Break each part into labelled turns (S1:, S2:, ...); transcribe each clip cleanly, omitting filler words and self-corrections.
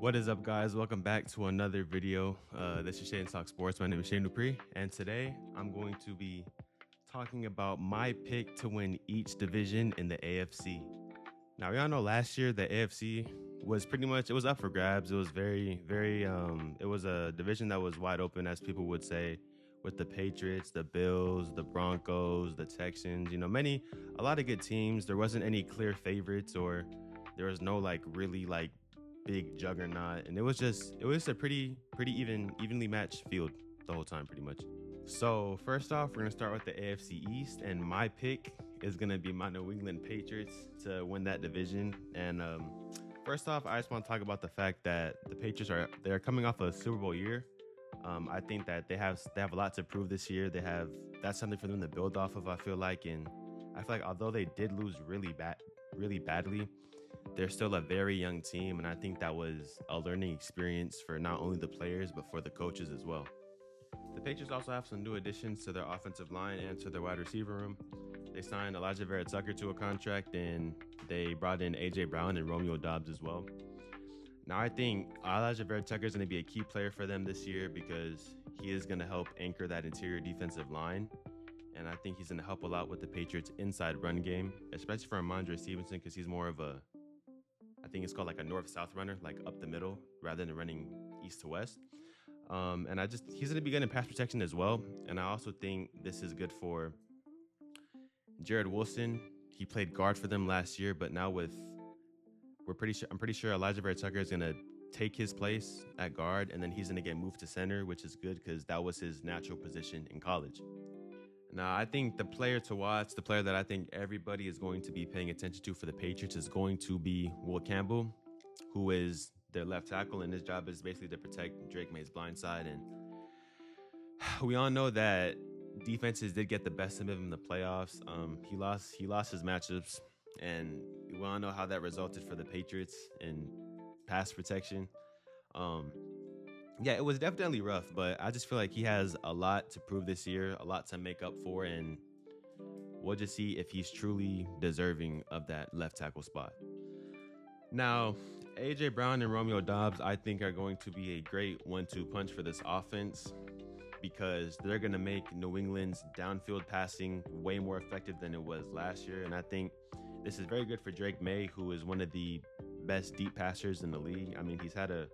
S1: What is up, guys? Welcome back to another video. This is Shane Talk Sports. My name is Shane Dupree, and today I'm going to be talking about my pick to win each division in the AFC. Now, we all know last year the AFC was pretty much, it was up for grabs. It was it was a division that was wide open, as people would say, with the Patriots, the Bills, the Broncos, the Texans, a lot of good teams. There wasn't any clear favorites, or there was no really big juggernaut, and it was a pretty evenly matched field the whole time, pretty much. So first off, we're gonna start with the AFC East, and my pick is gonna be my New England Patriots to win that division. And first off, I just want to talk about the fact that the Patriots they're coming off a Super Bowl year. I think that they have a lot to prove this year. That's something for them to build off of, I feel like. And I feel like although they did lose really badly, they're still a very young team, and I think that was a learning experience for not only the players but for the coaches as well. The Patriots also have some new additions to their offensive line and to their wide receiver room. They signed Elijah Vera Tucker to a contract, and they brought in AJ Brown and Romeo Doubs as well. Now, I think Elijah Vera Tucker is going to be a key player for them this year because he is going to help anchor that interior defensive line. And I think he's going to help a lot with the Patriots' inside run game, especially for Ramondre Stevenson, because he's more of I think it's called like a north-south runner, like up the middle, rather than running east to west. And he's going to be good in pass protection as well. And I also think this is good for Jared Wilson. He played guard for them last year, but now I'm pretty sure Elijah Vera Tucker is going to take his place at guard, and then he's going to get moved to center, which is good because that was his natural position in college. Now, I think the player to watch, the player that I think everybody is going to be paying attention to for the Patriots, is going to be Will Campbell, who is their left tackle, and his job is basically to protect Drake May's blind side. And we all know that defenses did get the best of him in the playoffs. He lost his matchups, and we all know how that resulted for the Patriots in pass protection. Yeah, it was definitely rough, but I just feel like he has a lot to prove this year, a lot to make up for, and we'll just see if he's truly deserving of that left tackle spot. Now, AJ Brown and Romeo Doubs, I think, are going to be a great 1-2 punch for this offense because they're going to make New England's downfield passing way more effective than it was last year. And I think this is very good for Drake May, who is one of the best deep passers in the league. I mean, he's had a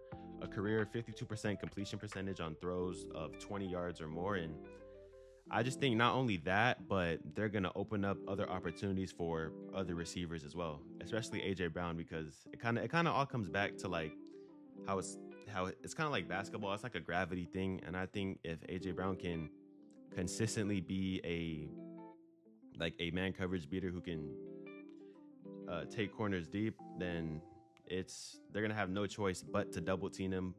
S1: career 52% completion percentage on throws of 20 yards or more. And I just think not only that, but they're going to open up other opportunities for other receivers as well, especially AJ Brown, because it kind of all comes back to like how it's kind of like basketball. It's like a gravity thing. And I think if AJ Brown can consistently be a man coverage beater who can take corners deep, then they're gonna have no choice but to double team him,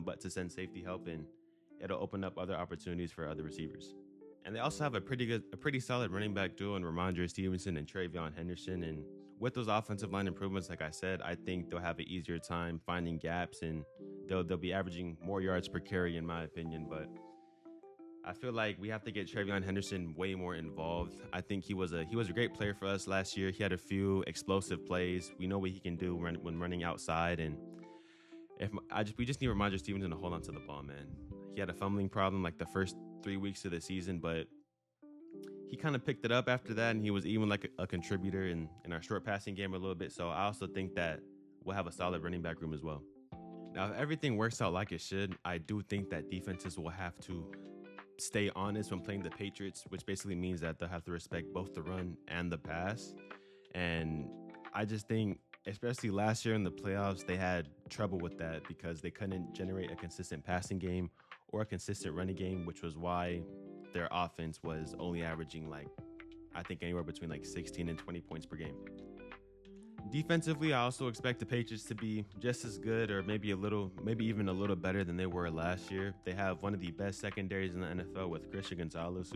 S1: but to send safety help, and it'll open up other opportunities for other receivers. And they also have a pretty solid running back duo in Ramondre Stevenson and Travion Henderson. And with those offensive line improvements, like I said, I think they'll have an easier time finding gaps, and they'll be averaging more yards per carry, in my opinion. But I feel like we have to get Travion Henderson way more involved. I think he was a great player for us last year. He had a few explosive plays. We know what he can do when running outside, and we just need Ramondre Stevenson to hold on to the ball, man. He had a fumbling problem like the first 3 weeks of the season, but he kind of picked it up after that, and he was even like a contributor in our short passing game a little bit. So I also think that we'll have a solid running back room as well. Now, if everything works out like it should, I do think that defenses will have to stay honest when playing the Patriots, which basically means that they'll have to respect both the run and the pass. And I just think, especially last year in the playoffs, they had trouble with that because they couldn't generate a consistent passing game or a consistent running game, which was why their offense was only averaging I think anywhere between 16 and 20 points per game. Defensively, I also expect the Patriots to be just as good, or maybe even a little better than they were last year. They have one of the best secondaries in the NFL with Christian Gonzalez,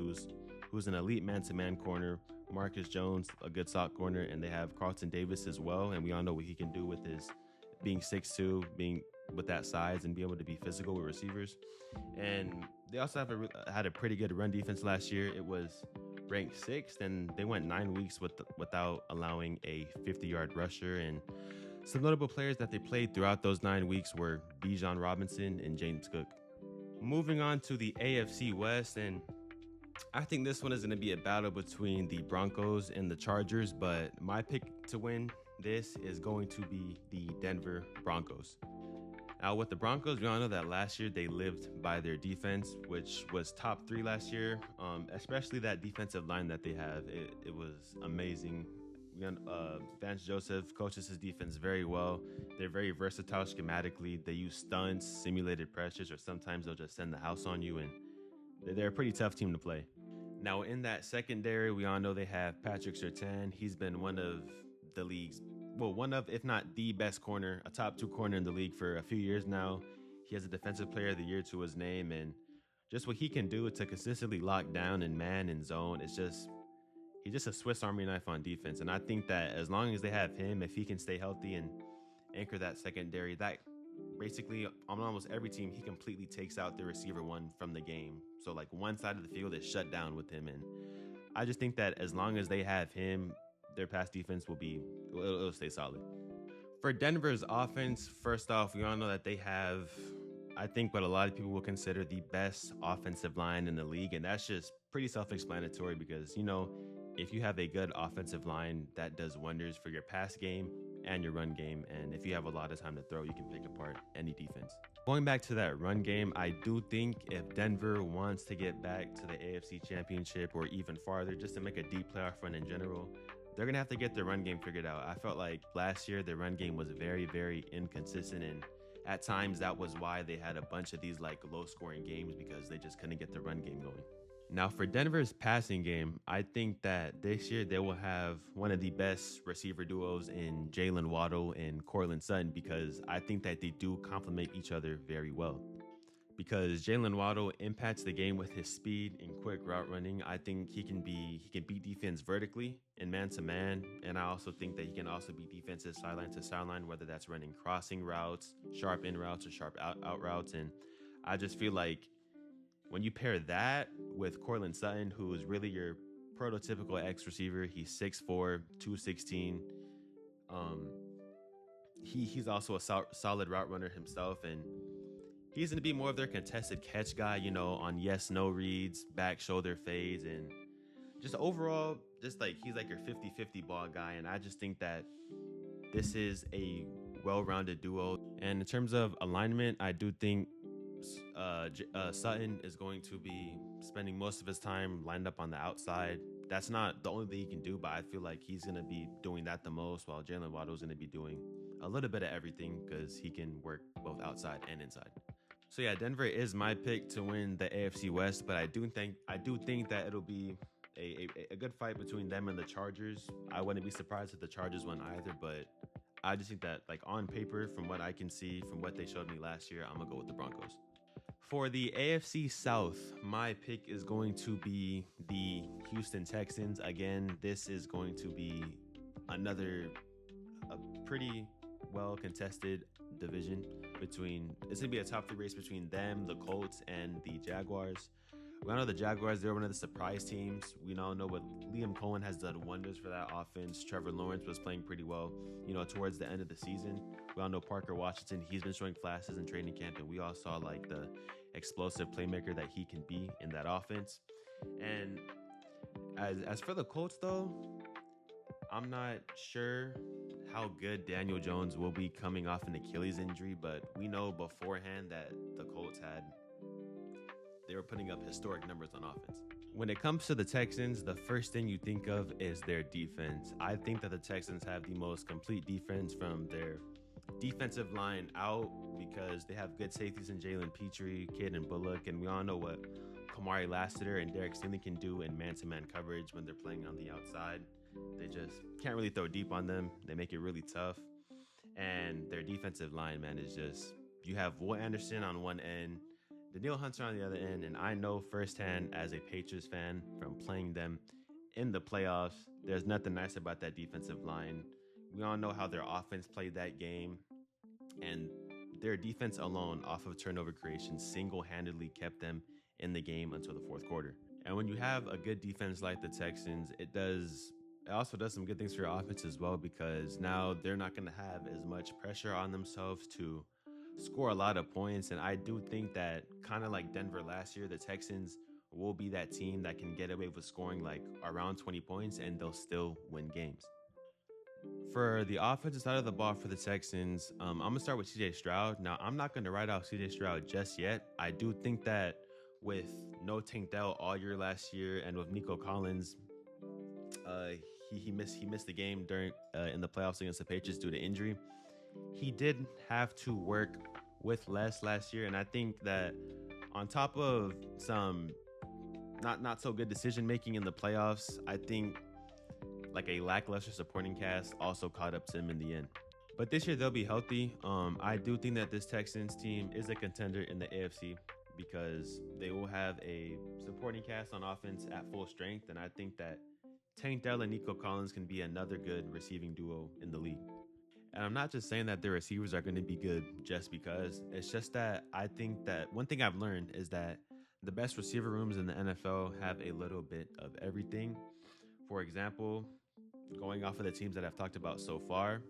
S1: who's an elite man-to-man corner, Marcus Jones, a good sock corner, and they have Carlton Davis as well. And we all know what he can do with his being 6'2", being with that size and be able to be physical with receivers. And they also had a pretty good run defense last year. It was ranked 6th, and they went 9 weeks without allowing a 50-yard rusher. And Some notable players that they played throughout those 9 weeks were Bijan Robinson and James Cook. Moving on to the AFC West, and I think this one is going to be a battle between the Broncos and the Chargers, but my pick to win this is going to be the Denver Broncos. Now, with the Broncos, we all know that last year they lived by their defense, which was top 3 last year, especially that defensive line that they have. It was amazing. Vance Joseph coaches his defense very well. They're very versatile schematically. They use stunts, simulated pressures, or sometimes they'll just send the house on you, and they're a pretty tough team to play. Now, in that secondary, we all know they have Patrick Surtain. He's been one of the league's, well, one of, if not the best corner, a top 2 corner in the league for a few years now. He has a Defensive Player of the Year to his name, and just what he can do to consistently lock down and man and zone, he's just a Swiss Army knife on defense. And I think that as long as they have him, if he can stay healthy and anchor that secondary, that basically on almost every team, he completely takes out the receiver one from the game. So like one side of the field is shut down with him. And I just think that as long as they have him, their pass defense it'll stay solid. For Denver's offense, first off, we all know that they have, I think, what a lot of people will consider the best offensive line in the league. And that's just pretty self-explanatory because, if you have a good offensive line, that does wonders for your pass game and your run game. And if you have a lot of time to throw, you can pick apart any defense. Going back to that run game, I do think if Denver wants to get back to the AFC Championship or even farther, just to make a deep playoff run in general, they're going to have to get their run game figured out. I felt like last year, their run game was very, very inconsistent. And at times, that was why they had a bunch of these like low-scoring games because they just couldn't get the run game going. Now, for Denver's passing game, I think that this year they will have one of the best receiver duos in Jalen Waddle and Courtland Sutton because I think that they do complement each other very well. Because Jalen Waddle impacts the game with his speed and quick route running. I think he can beat defense vertically and man to man, and I also think that he can also beat defenses sideline to sideline, whether that's running crossing routes, sharp in routes, or sharp out routes. And I just feel like when you pair that with Courtland Sutton, who is really your prototypical X receiver, he's 6'4", 216. He's also a solid route runner himself, and he's going to be more of their contested catch guy, on yes-no reads, back shoulder fades, and just overall, just like he's like your 50-50 ball guy. And I just think that this is a well-rounded duo. And in terms of alignment, I do think Sutton is going to be spending most of his time lined up on the outside. That's not the only thing he can do, but I feel like he's going to be doing that the most, while Jalen Waddle is going to be doing a little bit of everything because he can work both outside and inside. So yeah, Denver is my pick to win the AFC West, but I do think that it'll be a good fight between them and the Chargers. I wouldn't be surprised if the Chargers won either, but I just think that like on paper, from what I can see, from what they showed me last year, I'm gonna go with the Broncos. For the AFC South, my pick is going to be the Houston Texans. Again, this is going to be a pretty well contested division it's going to be a top 3 race between them, the Colts, and the Jaguars. We all know the Jaguars, they're one of the surprise teams. We all know what Liam Cohen has done wonders for that offense. Trevor Lawrence was playing pretty well, towards the end of the season. We all know Parker Washington, he's been showing flashes in training camp, and we all saw like the explosive playmaker that he can be in that offense. And as for the Colts, though, I'm not sure how good Daniel Jones will be coming off an Achilles injury, but we know beforehand that the Colts they were putting up historic numbers on offense. When it comes to the Texans, the first thing you think of is their defense. I think that the Texans have the most complete defense from their defensive line out because they have good safeties in Jalen Petrie, Caden Bullock, and we all know what Kamari Lassiter and Derek Stingley can do in man-to-man coverage when they're playing on the outside. They just can't really throw deep on them. They make it really tough. And their defensive line, man, is just, you have Will Anderson on one end, Danielle Hunter on the other end, and I know firsthand as a Patriots fan from playing them in the playoffs, there's nothing nice about that defensive line. We all know how their offense played that game, and their defense alone off of turnover creation single-handedly kept them in the game until the fourth quarter. And when you have a good defense like the Texans, it does it also does some good things for your offense as well, because now they're not going to have as much pressure on themselves to score a lot of points. And I do think that, kind of like Denver last year, the Texans will be that team that can get away with scoring like around 20 points and they'll still win games. For the offensive side of the ball for the Texans, I'm gonna start with CJ Stroud. Now, I'm not gonna write off CJ Stroud just yet. I do think that with no Tank Dell all year last year, and with Nico Collins, uh, he missed the game during in the playoffs against the Patriots due to injury. He did have to work with less last year, and I think that on top of some not so good decision making in the playoffs, I think like a lackluster supporting cast also caught up to him in the end. But this year they'll be healthy. I do think that this Texans team is a contender in the AFC because they will have a supporting cast on offense at full strength, and I think that Tank Dell and Nico Collins can be another good receiving duo in the league. And I'm not just saying that their receivers are going to be good just because. It's just that I think that one thing I've learned is that the best receiver rooms in the NFL have a little bit of everything. For example, going off of the teams that I've talked about so far,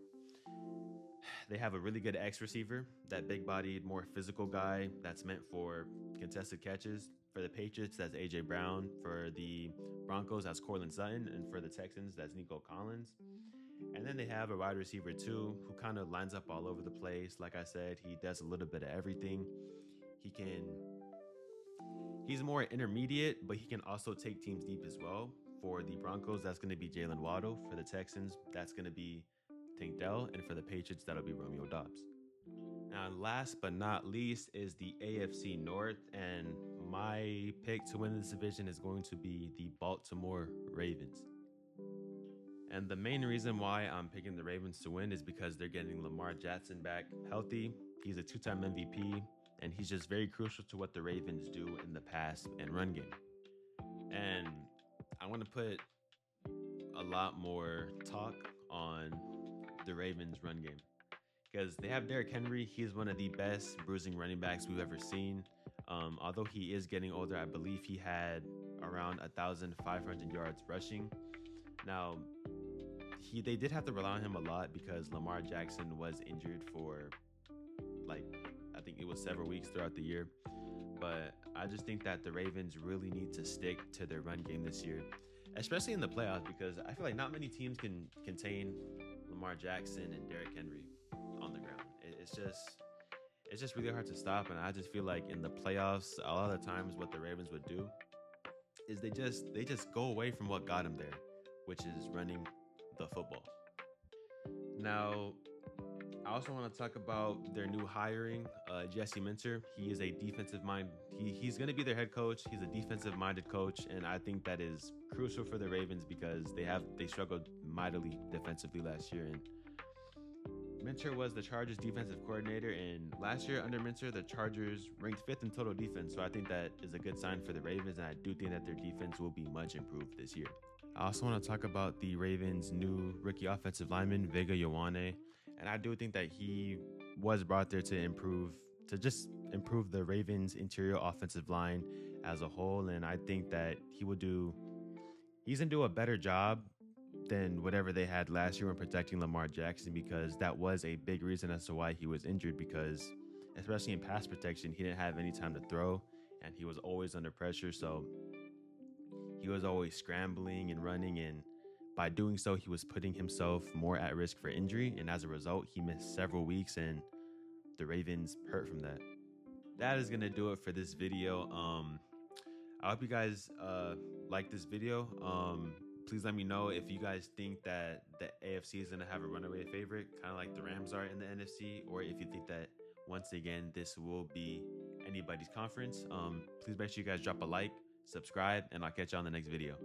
S1: they have a really good X receiver, that big bodied, more physical guy that's meant for contested catches. For the Patriots, that's AJ Brown. For the Broncos, that's Cortland Sutton. And for the Texans, that's Nico Collins. And then they have a wide receiver too, who kind of lines up all over the place. Like I said, he does a little bit of everything. He can, he's more intermediate, but he can also take teams deep as well. For the Broncos, that's going to be Jalen Waddle. For the Texans, that's going to be Tank Dell. And for the Patriots, that'll be Romeo Doubs. Now, last but not least is the AFC North. And my pick to win this division is going to be the Baltimore Ravens. And the main reason why I'm picking the Ravens to win is because they're getting Lamar Jackson back healthy. He's a two-time MVP, and he's just very crucial to what the Ravens do in the pass and run game. And I want to put a lot more talk on the Ravens run game because they have Derrick Henry. He's one of the best bruising running backs we've ever seen. Although he is getting older, I believe he had around 1,500 yards rushing. Now, they did have to rely on him a lot because Lamar Jackson was injured for, like, I think it was several weeks throughout the year. But I just think that the Ravens really need to stick to their run game this year, especially in the playoffs, because I feel like not many teams can contain Lamar Jackson and Derrick Henry on the ground. It's just really hard to stop, and I just feel like in the playoffs, a lot of the times what the Ravens would do is they just go away from what got them there, which is running the football. Now, I also want to talk about their new hiring, Jesse Minter. He is a defensive mind. He's going to be their head coach. He's a defensive-minded coach, and I think that is crucial for the Ravens because they struggled mightily defensively last year. And Minter was the Chargers defensive coordinator, and last year under Minter, the Chargers ranked 5th in total defense. So I think that is a good sign for the Ravens, and I do think that their defense will be much improved this year. I also want to talk about the Ravens' new rookie offensive lineman, Vega Ioane. And I do think that he was brought there to just improve the Ravens' interior offensive line as a whole. And I think that he's going to do a better job than whatever they had last year when protecting Lamar Jackson, because that was a big reason as to why he was injured, because especially in pass protection, he didn't have any time to throw and he was always under pressure. So he was always scrambling and running, and by doing so, he was putting himself more at risk for injury. And as a result, he missed several weeks, and the Ravens hurt from that. That is going to do it for this video. I hope you guys like this video. Please let me know if you guys think that the AFC is going to have a runaway favorite, kind of like the Rams are in the NFC, or if you think that, once again, this will be anybody's conference. Please make sure you guys drop a like, subscribe, and I'll catch you on the next video.